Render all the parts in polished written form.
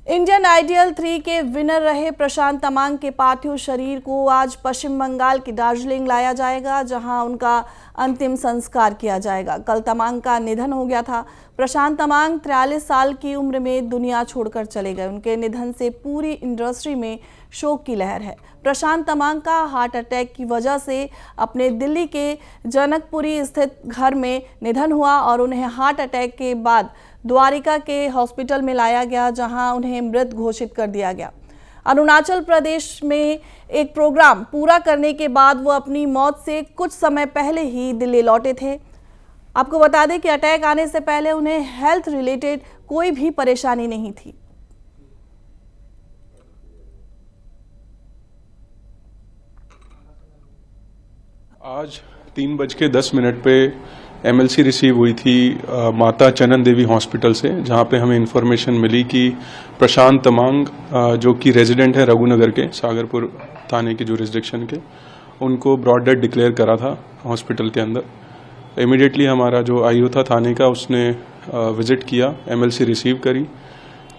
Indian ideal 3 के winner रहे प्रशांत तमांग के पार्थिव शरीर को आज पश्चिम बंगाल की दार्जिलिंग लाया जाएगा, जहां उनका अंतिम संस्कार किया जाएगा। कल तमांग का निधन हो गया था। प्रशांत तमांग 43 साल की उम्र में दुनिया छोड़कर चले गए। उनके निधन से पूरी इंडस्ट्री में शोक की लहर है। प्रशांत तमांग का हार्ट अटैक की वजह से अपने दिल्ली के जनकपुरी स्थित घर में निधन हुआ और उन्हें हार्ट अटैक के बाद द्वारिका के हॉस्पिटल में लाया गया, जहां उन्हें मृत घोषित कर दिया गया। अरुणाचल प्रदेश में एक प्रोग्राम पूरा करने के बाद वो अपनी मौत से कुछ समय पहले ही दिल्ली लौटे थे। आपको बता दें कि अटैक आने से पहले उन्हें हेल्थ रिलेटेड कोई भी परेशानी नहीं थी। आज 3:10 पे एमएलसी रिसीव हुई थी माता चनन देवी हॉस्पिटल से, जहां पे हमें इंफॉर्मेशन मिली कि प्रशांत तमांग जो कि रेजिडेंट है रघुनगर के सागरपुर थाने के जुरिस्डिक्शन के, उनको ब्रॉड डेड डिक्लेयर करा था हॉस्पिटल के अंदर। इमीडिएटली हमारा जो आईओ था थाने का, उसने विजिट किया, एमएलसी रिसीव करी।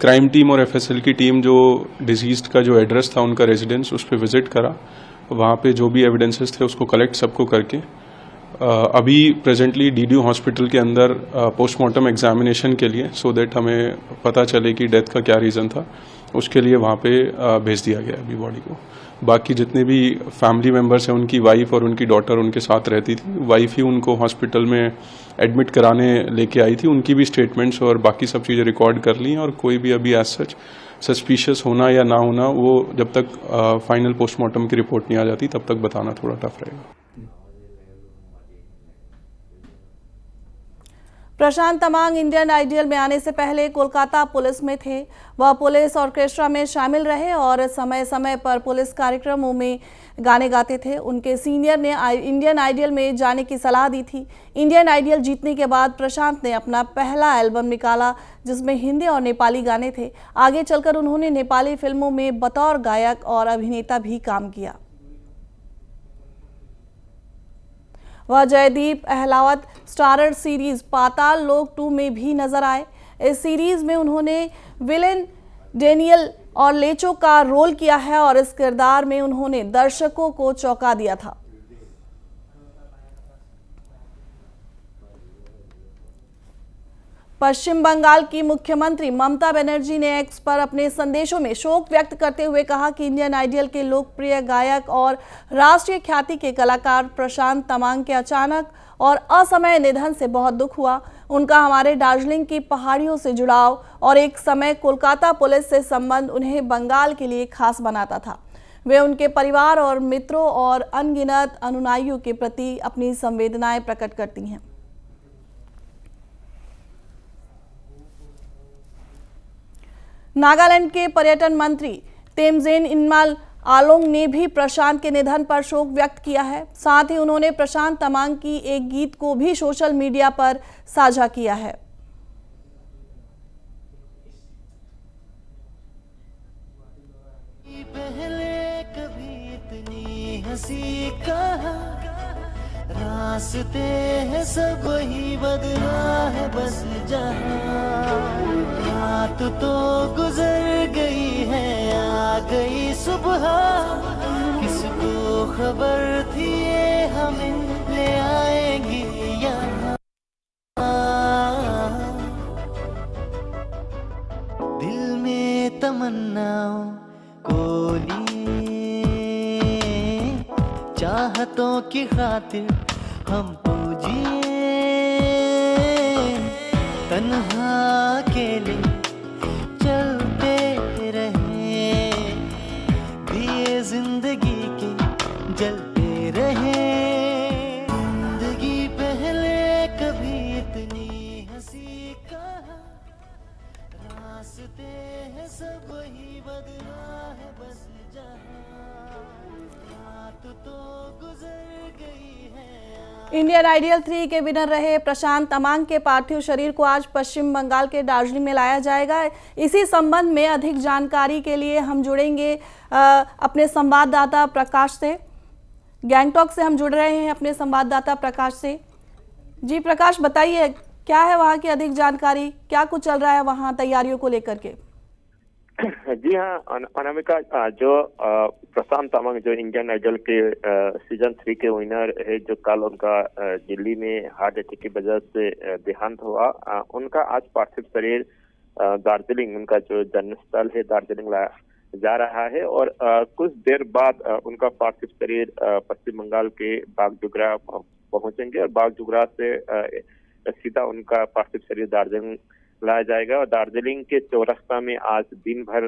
क्राइम टीम और एफएसएल की टीम जो डिजीज्ड का जो एड्रेस था उनका रेजिडेंस, उस पर विजिट करा। वहाँ पे जो भी एविडेंसेस थे उसको कलेक्ट सबको करके अभी प्रेजेंटली डीडीयू हॉस्पिटल के अंदर पोस्टमार्टम एग्जामिनेशन के लिए, सो दैट हमें पता चले कि डेथ का क्या रीज़न था, उसके लिए वहाँ पे भेज दिया गया अभी बॉडी को। बाकी जितने भी फैमिली मेम्बर्स हैं, उनकी वाइफ और उनकी डॉटर उनके साथ रहती थी। वाइफ ही उनको हॉस्पिटल में एडमिट कराने लेके आई थी। उनकी भी स्टेटमेंट्स और बाकी सब चीज़ें रिकॉर्ड कर ली हैं, और कोई भी अभी एज सच सस्पिशियस होना या ना होना, वो जब तक फाइनल पोस्टमार्टम की रिपोर्ट नहीं आ जाती तब तक बताना थोड़ा टफ रहेगा। प्रशांत तमांग इंडियन आइडियल में आने से पहले कोलकाता पुलिस में थे। वह पुलिस ऑर्केस्ट्रा में शामिल रहे और समय समय पर पुलिस कार्यक्रमों में गाने गाते थे। उनके सीनियर ने इंडियन आइडियल में जाने की सलाह दी थी। इंडियन आइडियल जीतने के बाद प्रशांत ने अपना पहला एल्बम निकाला, जिसमें हिंदी और नेपाली गाने थे। आगे चलकर उन्होंने नेपाली फिल्मों में बतौर गायक और अभिनेता भी काम किया। वह जयदीप अहलावत स्टारर सीरीज पाताल लोक 2 में भी नजर आए। इस सीरीज में उन्होंने विलेन डेनियल और लेचो का रोल किया है और इस किरदार में उन्होंने दर्शकों को चौंका दिया था। पश्चिम बंगाल की मुख्यमंत्री ममता बनर्जी ने एक्स पर अपने संदेशों में शोक व्यक्त करते हुए कहा कि इंडियन आइडियल के लोकप्रिय गायक और राष्ट्रीय ख्याति के कलाकार प्रशांत तमांग के अचानक और असमय निधन से बहुत दुख हुआ। उनका हमारे दार्जिलिंग की पहाड़ियों से जुड़ाव और एक समय कोलकाता पुलिस से संबंध उन्हें बंगाल के लिए खास बनाता था। वे उनके परिवार और मित्रों और अनगिनत अनुयायियों के प्रति अपनी संवेदनाएं प्रकट करती हैं। नागालैंड के पर्यटन मंत्री तेमजेन इनमाल आलोंग ने भी प्रशांत के निधन पर शोक व्यक्त किया है। साथ ही उन्होंने प्रशांत तमांग की एक गीत को भी सोशल मीडिया पर साझा किया है। पहले कभी इतनी हंसी कहाँ, रास्ते हैं सब ही बदला है बस जहाँ। रात तो गुजर गई है, आ गई सुबह, किसको खबर थी ये हमें ले आएगी यहाँ। दिल में तमन्नाओं को लिए, चाहतों की खातिर हम तो जिए, तन्हा अकेले चलते रहे, दिए जिंदगी के जलते रहे। जिंदगी पहले कभी इतनी हंसी कहाँ, रास्ते हैं सब ही बदला है बस जहाँ। रात तो गुजर गई है। इंडियन आइडियल 3 के विनर रहे प्रशांत तमांग के पार्थिव शरीर को आज पश्चिम बंगाल के दार्जिलिंग में लाया जाएगा। इसी संबंध में अधिक जानकारी के लिए हम जुड़ेंगे अपने संवाददाता प्रकाश से। गैंगटॉक से हम जुड़ रहे हैं अपने संवाददाता प्रकाश से। जी प्रकाश, बताइए क्या है वहाँ की अधिक जानकारी, क्या कुछ चल रहा है वहाँ तैयारियों को लेकर के? जी हाँ, अनामिका, जो प्रशांत तमांग जो इंडियन आइडल के सीजन 3 के विनर है, जो कल उनका दिल्ली में हार्ट अटैक की वजह से देहांत हुआ, उनका आज पार्थिव शरीर दार्जिलिंग, उनका जो जन्मस्थल है दार्जिलिंग लाया जा रहा है। और कुछ देर बाद उनका पार्थिव शरीर पश्चिम बंगाल के बागडोगरा पहुंचेंगे और बागडोगरा से सीधा उनका पार्थिव शरीर दार्जिलिंग लाया जाएगा। और दार्जिलिंग के चौरस्ता में आज दिन भर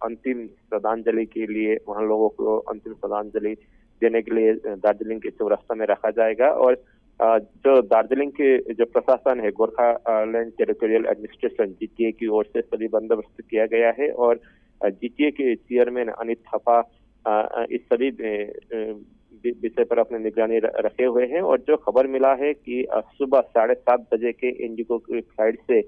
अंतिम श्रद्धांजलि के लिए, वहां लोगों को अंतिम श्रद्धांजलि देने के लिए दार्जिलिंग के चौरस्ता में रखा जाएगा। और जो दार्जिलिंग के जो प्रशासन है, गोरखालैंड टेरिटोरियल एडमिनिस्ट्रेशन जीटीए की ओर से सभी बंदोबस्त किया गया है। और जीटीए के चेयरमैन अनित थापा इस सभी विषय पर अपनी निगरानी रखे हुए हैं। और जो खबर मिला है कि सुबह 7:30 बजे के इंडिगो की फ्लाइट से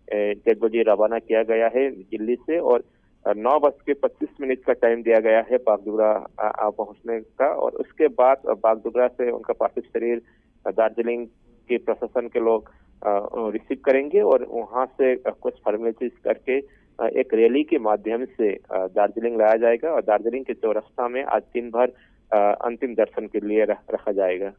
डेड बॉडी रवाना किया गया है दिल्ली से, और 9:25 का टाइम दिया गया है बागडोगरा पहुंचने का। और उसके बाद बागडोगरा से उनका पार्थिव शरीर दार्जिलिंग के प्रशासन के लोग रिसीव करेंगे और वहां से कुछ फॉर्मेलिटीज करके एक रैली के माध्यम से दार्जिलिंग लाया जाएगा। और दार्जिलिंग के चौरस्ता में आज दिन भर अंतिम दर्शन के लिए रखा जाएगा।